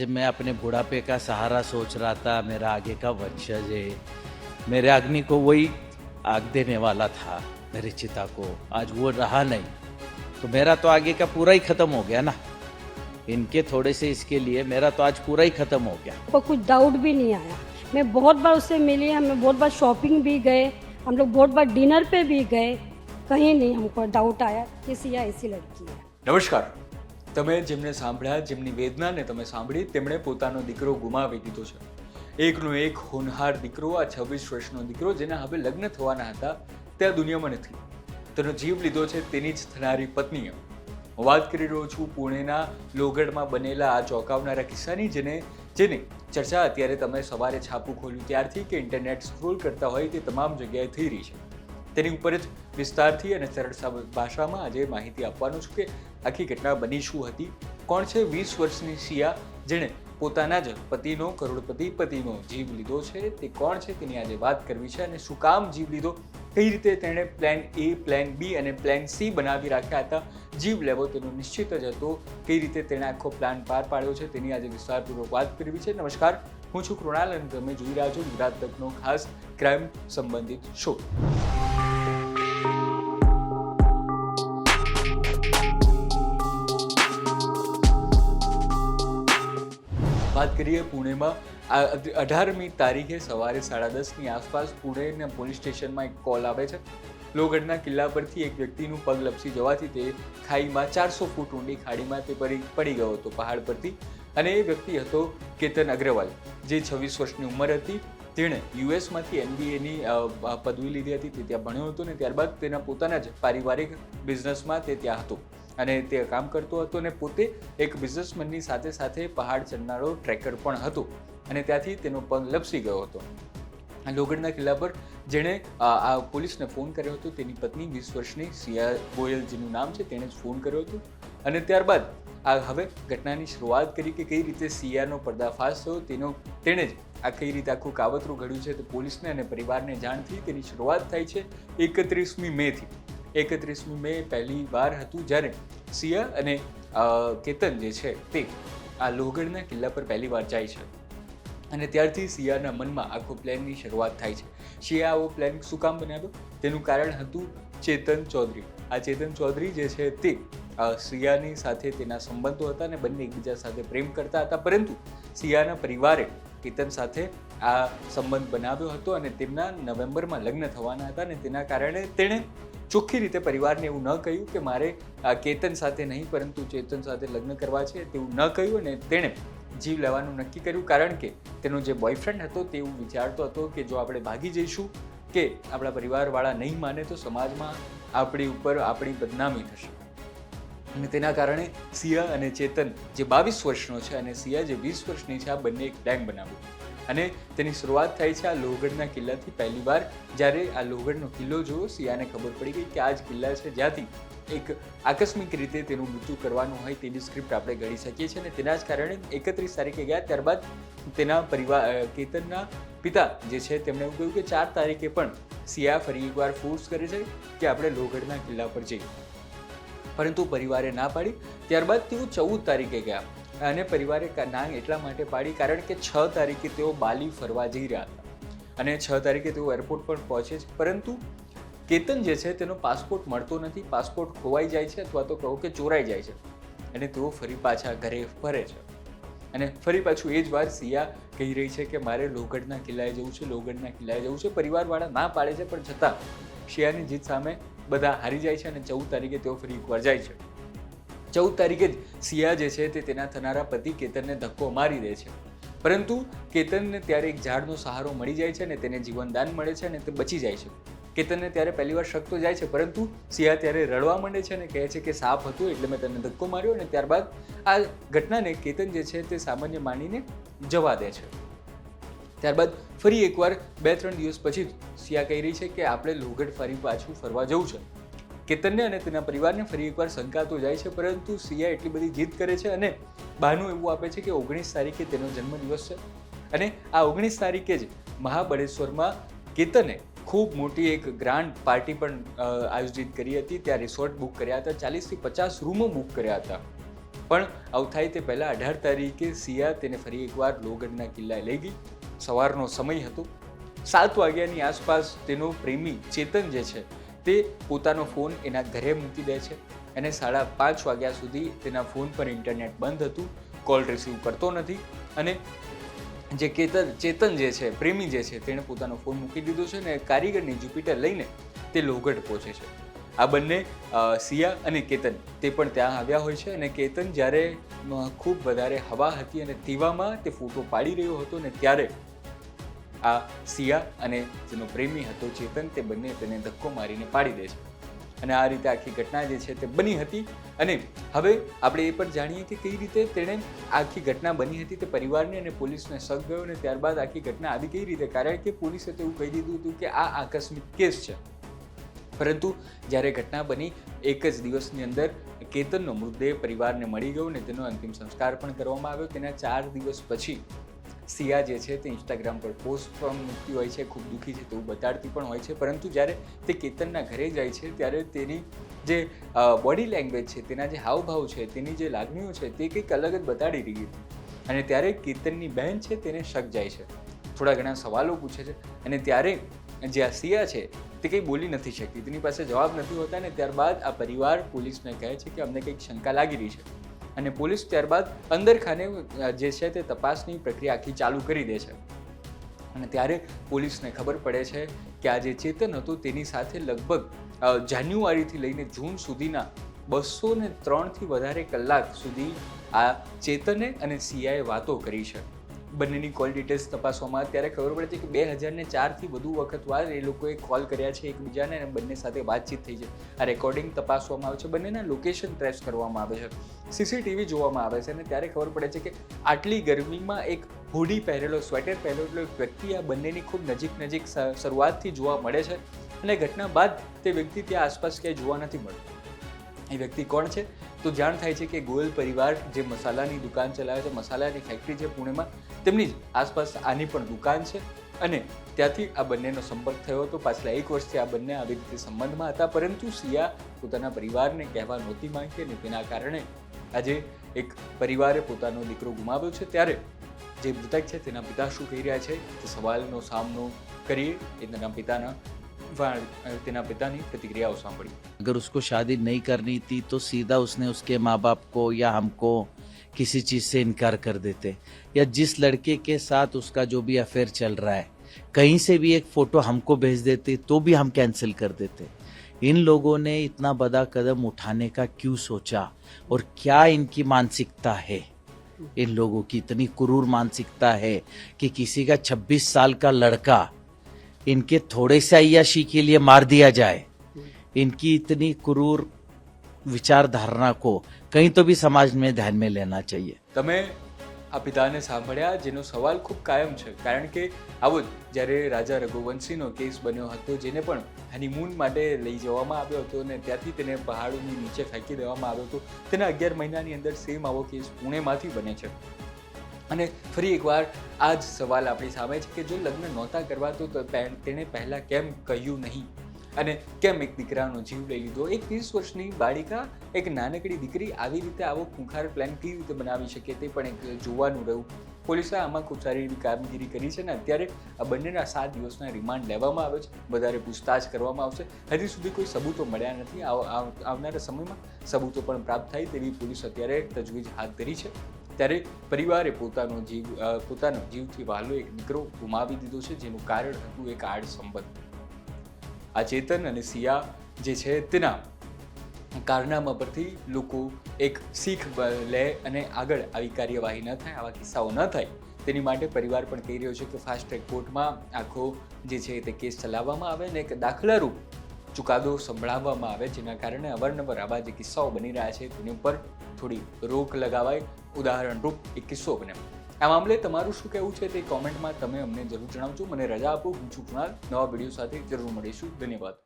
मैं अपने बुढ़ापे का सहारा सोच रहा था, मेरा आगे का वंशज है, मेरे अग्नि को वही आग देने वाला था, मेरी चिता को, आज वो रहा नहीं, तो मेरा तो आगे का पूरा ही खत्म हो गया ना। इनके थोड़े से इसके लिए मेरा तो आज पूरा ही खत्म हो गया। पर कुछ डाउट भी नहीं आया। मैं बहुत बार उससे मिली, हमें बहुत बार शॉपिंग भी गए, हम लोग बहुत बार डिनर पे भी गए, कहीं नहीं हमको डाउट आया कि सिया ऐसी लड़की है। નમસ્કાર, તમે જેમને સાંભળ્યા, જેમની વેદનાને તમે સાંભળી, તેમણે પોતાનો દીકરો ગુમાવી દીધો છે. એકનો એક હોનહાર દીકરો, આ 26 વર્ષનો દીકરો, જેના હવે લગ્ન થવાના હતા, તે આ દુનિયામાં નથી. તેનો જીવ લીધો છે તેની જ થનારી પત્નીએ. હું વાત કરી રહ્યો છું પુણેના લોગડમાં બનેલા આ ચોંકાવનારા કિસ્સાની, જેની ચર્ચા અત્યારે તમે સવારે છાપું ખોલ્યું ત્યારથી કે ઇન્ટરનેટ સ્ક્રોલ કરતા હોય તે તમામ જગ્યાએ થઈ રહી છે. તેની ઉપર જ વિસ્તારથી અને સરળ ભાષામાં આજે માહિતી આપવાનું છું કે આખી ઘટના બની શું હતી, કોણ છે 20 વર્ષની સિયા જેણે પોતાના જ પતિનો, કરોડપતિ પતિનો જીવ લીધો છે, તે કોણ છે તેની આજે વાત કરવી છે. અને શું કામ જીવ લીધો, કઈ રીતે તેણે પ્લાન એ, પ્લાન બી અને પ્લાન સી બનાવી રાખ્યા હતા, જીવ લેવો તેનો નિશ્ચિત જ હતો, કઈ રીતે તેણે આખો પ્લાન પાર પાડ્યો છે તેની આજે વિસ્તારપૂર્વક વાત કરવી છે. નમસ્કાર, હું છું કૃણાલ અને તમે જોઈ રહ્યા છો ગુજરાત તકનો ખાસ ક્રાઇમ સંબંધિત શો. વાત કરીએ પુણેમાં 18મી તારીખે સવારે 10:30ની આસપાસ પુણેના પોલીસ સ્ટેશનમાં એક કોલ આવે છે. લોગડના કિલ્લા પરથી એક વ્યક્તિનું પગ લપસી જવાથી તે ખાઈમાં 400 ફૂટ ઊંડી ખાડીમાં તે પડી ગયો હતો પહાડ પરથી. અને એ વ્યક્તિ હતો કેતન અગ્રવાલ, જે 26 વર્ષની ઉંમર હતી. તેણે યુએસમાંથી MBAની પદવી લીધી હતી, તે ત્યાં ભણ્યો હતો ને ત્યારબાદ તેના પોતાના જ પારિવારિક બિઝનેસમાં તે ત્યાં હતો અને તે કામ કરતો હતો અને પોતે એક બિઝનેસમેનની સાથે સાથે પહાડ ચડનારો ટ્રેકર પણ હતો અને ત્યાંથી તેનો પગ લપસી ગયો હતો. લોગડના કિલ્લા પર જેણે આ પોલીસને ફોન કર્યો હતો તેની પત્ની 20 વર્ષની સિયા ગોયલ જેનું નામ છે, તેણે જ ફોન કર્યો હતો. અને ત્યારબાદ આ હવે ઘટનાની શરૂઆત કરી કે કઈ રીતે સિયાનો પર્દાફાશ થયો, તેણે જ આ કઈ રીતે આખું કાવતરું ઘડ્યું છે. તો પોલીસને અને પરિવારને જાણથી તેની શરૂઆત થાય છે 31મી મેથી. 31મી મે પહેલી વાર હતું જ્યારે સિયા અને કેતન જે છે તે આ લોહગઢના કિલ્લા પર પહેલી વાર જાય છે અને ત્યારથી સિયાના મનમાં આખો પ્લાનની શરૂઆત થાય છે. સિયા આવો પ્લાન શું કામ બનાવ્યો તેનું કારણ હતું ચેતન ચૌધરી. આ ચેતન ચૌધરી જે છે તે સિયાની સાથે તેના સંબંધો હતા અને બંને એકબીજા સાથે પ્રેમ કરતા હતા, પરંતુ સિયાના પરિવારે કેતન સાથે આ સંબંધ બનાવ્યો હતો અને તેમના નવેમ્બરમાં લગ્ન થવાના હતા અને તેના કારણે તેણે ચોખ્ખી રીતે પરિવારને એવું ન કહ્યું કે મારે કેતન સાથે નહીં પરંતુ ચેતન સાથે લગ્ન કરવા છે, તેવું ન કહ્યું અને તેણે જીવ લેવાનું નક્કી કર્યું. કારણ કે તેનો જે બોયફ્રેન્ડ હતો તે એવું વિચારતો હતો કે જો આપણે ભાગી જઈશું કે આપણા પરિવારવાળા નહીં માને તો સમાજમાં આપણી ઉપર આપણી બદનામી થશે. અને તેના કારણે સિયા અને ચેતન જે 22 વર્ષનો છે અને સિયા જે 20 વર્ષની છે, આ બંને એક પ્લાન બનાવ્યો અને તેની શરૂઆત થાય છે આ લોહગઢના કિલ્લાથી. પહેલી વાર જ્યારે આ લોહગઢનો કિલ્લો જોયો, સિયાને ખબર પડી ગઈ કે આ જ કિલ્લા છે જ્યાંથી એક આકસ્મિક રીતે તેનું મૃત્યુ કરવાનું હોય તેની સ્ક્રિપ્ટ આપણે ઘડી શકીએ છીએ. અને તેના જ કારણે 31 તારીખે ગયા. ત્યારબાદ તેના પરિવાર કેતનના પિતા જે છે તેમણે એવું કહ્યું કે 4 તારીખે પણ સિયા ફરી એકવાર ફોર્સ કરે છે કે આપણે લોહગઢના કિલ્લા પર જઈએ, પરંતુ પરિવારે ના પાડી. ત્યારબાદ તેઓ 14 તારીખે ગયા અને પરિવારે ના એટલા માટે પાડી કારણ કે 6 તારીખે તેઓ બાલી ફરવા જઈ રહ્યા હતા અને 6 તારીખે તેઓ એરપોર્ટ પર પહોંચે છે, પરંતુ કેતન જે છે તેનો પાસપોર્ટ મળતો નથી, પાસપોર્ટ ખોવાઈ જાય છે અથવા તો કહો કે ચોરાઈ જાય છે અને તેઓ ફરી પાછા ઘરે ફરે છે. અને ફરી પાછું એ જ વાર સિયા કહી રહી છે કે મારે લોહગઢના કિલ્લાએ જવું છે, લોહગઢના કિલ્લાએ જવું છે. પરિવારવાળા ના પાડે છે, પણ છતાં સિયાની જીત સામે બધા હારી જાય છે અને 14 તારીખે તેઓ ફરી એકવાર જાય છે. 14 તારીખે જ સિયા જે છે તે તેના થનારા પતિ કેતનને ધક્કો મારી દે છે, પરંતુ કેતનને ત્યારે એક ઝાડનો સહારો મળી જાય છે અને તેને જીવનદાન મળે છે અને તે બચી જાય છે. કેતનને ત્યારે પહેલી વાર શક તો જાય છે, પરંતુ સિયા ત્યારે રડવા માંડે છે અને કહે છે કે સાપ હતું એટલે મેં તને ધક્કો માર્યો. અને ત્યારબાદ આ ઘટનાને કેતન જે છે તે સામાન્ય માનીને જવા દે છે. ત્યારબાદ ફરી એકવાર 2-3 દિવસ પછી સિયા કહી રહી છે કે આપણે લોહગઢ ફરી પાછું ફરવા જવું છે. કેતનને અને તેના પરિવારને ફરી એકવાર શંકા તો જાય છે, પરંતુ સિયા એટલી બધી જીદ કરે છે અને બહાનું એવું આપે છે કે 19 તારીખે તેનો જન્મદિવસ છે અને આ 19 તારીખે જ મહાબળેશ્વરમાં કેતને ખૂબ મોટી એક ગ્રાન્ડ પાર્ટી પણ આયોજિત કરી હતી. ત્યાં રિસોર્ટ બુક કર્યા હતા, 40 થી 50 રૂમો બુક કર્યા હતા પણ આવું થાય તે પહેલાં 18 તારીખે સિયા તેને ફરી એકવાર લોહગઢના કિલ્લાએ લઈ ગઈ. સવારનો સમય હતો. 7 વાગ્યાની આસપાસ તેનો પ્રેમી ચેતન જે છે તે પોતાનો ફોન એના ઘરે મૂકી દે છે અને 5:30 વાગ્યા સુધી તેના ફોન પર ઇન્ટરનેટ બંધ હતું, કોલ રિસીવ કરતો નથી અને જે ચેતન જે છે પ્રેમી જે છે તેણે પોતાનો ફોન મૂકી દીધો છે અને કારીગરની જ્યુપિટર લઈને તે લોહગઢ પહોંચે છે. આ બંને સિયા અને કેતન તે પણ ત્યાં આવ્યા હોય છે અને કેતન જ્યારે ખૂબ વધારે હવા હતી અને તેવામાં તે ફોટો પાડી રહ્યો હતો ને ત્યારે આ સિયા અને જેનો પ્રેમી હતો ચેતન તે બંને તેને ધક્કો મારીને પાડી દે છે અને આ રીતે આખી ઘટના જે છે તે બની હતી. અને હવે આપણે એ પણ જાણીએ કે કઈ રીતે તેણે આખી ઘટના બની હતી તે પરિવારને અને પોલીસને શક ગયો અને ત્યારબાદ આખી ઘટના આવી કઈ રીતે, કારણ કે પોલીસે તો એવું કહી દીધું હતું કે આ આકસ્મિક કેસ છે. પરંતુ જ્યારે ઘટના બની એક જ દિવસની અંદર કેતનનો મૃતદેહ પરિવારને મળી ગયો અને તેનો અંતિમ સંસ્કાર પણ કરવામાં આવ્યો. તેના 4 દિવસ પછી સિયા જે છે તે ઇન્સ્ટાગ્રામ પર પોસ્ટ પણ મૂકતી હોય છે, ખૂબ દુઃખી છે તેવું બતાડતી પણ હોય છે. પરંતુ જ્યારે તે કેતનના ઘરે જાય છે ત્યારે તેની જે બોડી લેંગ્વેજ છે, તેના જે હાવભાવ છે, તેની જે લાગણીઓ છે તે કંઈક અલગ જ બતાડી રહી હતી અને ત્યારે કેતનની બહેન છે તેને શક જાય છે, થોડા ઘણા સવાલો પૂછે છે અને ત્યારે જે આ સિયા છે તે કંઈ બોલી નથી શકતી, તેની પાસે જવાબ નથી હોતા ને ત્યારબાદ આ પરિવાર પોલીસને કહે છે કે અમને કંઈક શંકા લાગી રહી છે અને પોલીસ ત્યારબાદ અંદરખાને જે છે તે તપાસની પ્રક્રિયા આખી ચાલુ કરી દે છે અને ત્યારે પોલીસને ખબર પડે છે કે આ જે ચેતન હતો તેની સાથે લગભગ જાન્યુઆરીથી લઈને જૂન સુધીના 203થી વધારે કલાક સુધી આ ચેતને અને સિયાએ વાતો કરી છે. બંનેની કોલ ડિટેલ્સ તપાસવામાં ત્યારે ખબર પડે છે કે 2004થી વધુ વખત વાર એ લોકોએ કોલ કર્યા છે એકબીજાને અને બંને સાથે વાતચીત થઈ છે. આ રેકોર્ડિંગ તપાસવામાં આવે છે, બંનેના લોકેશન ટ્રેસ કરવામાં આવે છે, સીસીટીવી જોવામાં આવે છે અને ત્યારે ખબર પડે છે કે આટલી ગરમીમાં એક હુડી પહેરેલો, સ્વેટર પહેરેલો એક વ્યક્તિ આ બંનેની ખૂબ નજીક શરૂઆતથી જોવા મળે છે અને ઘટના બાદ તે વ્યક્તિ ત્યાં આસપાસ ક્યાંય જોવા નથી મળતો. એ વ્યક્તિ કોણ છે તો જાણ થાય છે કે ગોયલ પરિવાર જે મસાલાની દુકાન ચલાવે છે, મસાલાની ફેક્ટરી છે પુણેમાં, તેમની જ આસપાસ આની પણ દુકાન છે અને ત્યાંથી આ બંનેનો સંપર્ક થયો હતો. પાછલા 1 વર્ષથી આ બંને આવી રીતે સંબંધમાં હતા, પરંતુ સિયા પોતાના પરિવારને કહેવા નહોતી માંગતી અને તેના કારણે આજે એક પરિવારે પોતાનો દીકરો ગુમાવ્યો છે. ત્યારે જે મૃતક છે તેના પિતા શું કહી રહ્યા છે તે સવાલનો સામનો કરીએ. તેના પિતાની प्रतिक्रियाओं सांभळी. अगर उसको शादी नहीं करनी थी तो सीधा उसने उसके माँ बाप को या हमको किसी चीज़ से इनकार कर देते, या जिस लड़के के साथ उसका जो भी अफेयर चल रहा है कहीं से भी एक फोटो हमको भेज देते तो भी हम कैंसिल कर देते. इन लोगों ने इतना बड़ा कदम उठाने का क्यों सोचा और क्या इनकी मानसिकता है? इन लोगों की इतनी क्रूर मानसिकता है कि किसी का 26 साल का लड़का इनके थोड़े से अय्याशी के लिए मार दिया जाए. इनकी इतनी क्रूर विचारधारणा को कहीं तो भी समाज में ध्यान में लेना चाहिए. તમે આ પિતાને સાંભળ્યા જેનો સવાલ ખૂબ કાયમ છે, કારણ કે આવો જ જ્યારે રાજા રઘુવંશીનો કેસ બન્યો હતો જેને પણ હનીમૂન માટે લઈ જવામાં આવ્યો હતો અને ત્યાંથી તેને પહાડોની નીચે ફેંકી દેવામાં આવ્યો હતો. તેના 11 મહિનાની અંદર સેમ આવો કેસ પુણેમાંથી બને છે અને ફરી એકવાર આ જ સવાલ આપણી સામે છે કે જો લગ્ન નહોતા કરવા તો તેણે પહેલાં કેમ કહ્યું નહીં અને કેમ એક દીકરાનો જીવ લઈ લીધો. એક 30 વર્ષની બાળિકા, એક નાનકડી દીકરી આવી રીતે આવો ખૂંખાર પ્લાન કેવી રીતે બનાવી શકે તે પણ એક જોવાનું રહ્યું. પોલીસે આમાં ખૂબ સારી એવી કામગીરી કરી છે ને અત્યારે આ બંનેના 7 દિવસના રિમાન્ડ લેવામાં આવે છે, વધારે પૂછતાછ કરવામાં આવશે. હજી સુધી કોઈ સબૂતો મળ્યા નથી. આવનારા સમયમાં સબૂતો પણ પ્રાપ્ત થાય તેવી પોલીસ અત્યારે તજવીજ હાથ ધરી છે. ત્યારે પરિવારે પોતાનો જીવથી વહાલો એક દીકરો ગુમાવી દીધો છે જેનું કારણ હતું એક આડ સંબંધ. આ ચેતન અને સિયા જે છે તેના કારનામા પરથી લોકો એક શીખ લે અને આગળ આવી કાર્યવાહી ન થાય, આવા કિસ્સાઓ ન થાય તેની માટે પરિવાર પણ કહી રહ્યો છે કે ફાસ્ટ ટ્રેક કોર્ટમાં આખો જે છે તે કેસ ચલાવવામાં આવે અને એક દાખલારૂપ ચુકાદો સંભળાવવામાં આવે, જેના કારણે અવારનવાર આવા જે કિસ્સાઓ બની રહ્યા છે તેની ઉપર થોડી રોક લગાવાય, ઉદાહરણરૂપ એક કિસ્સો બને. આ મામલે તમારું શું કહેવું છે તે કોમેન્ટમાં તમે અમને જરૂર જણાવજો. મને રજા આપો. હું છું કૃણાલ. નવા વિડીયો સાથે જરૂર મળીશું. ધન્યવાદ.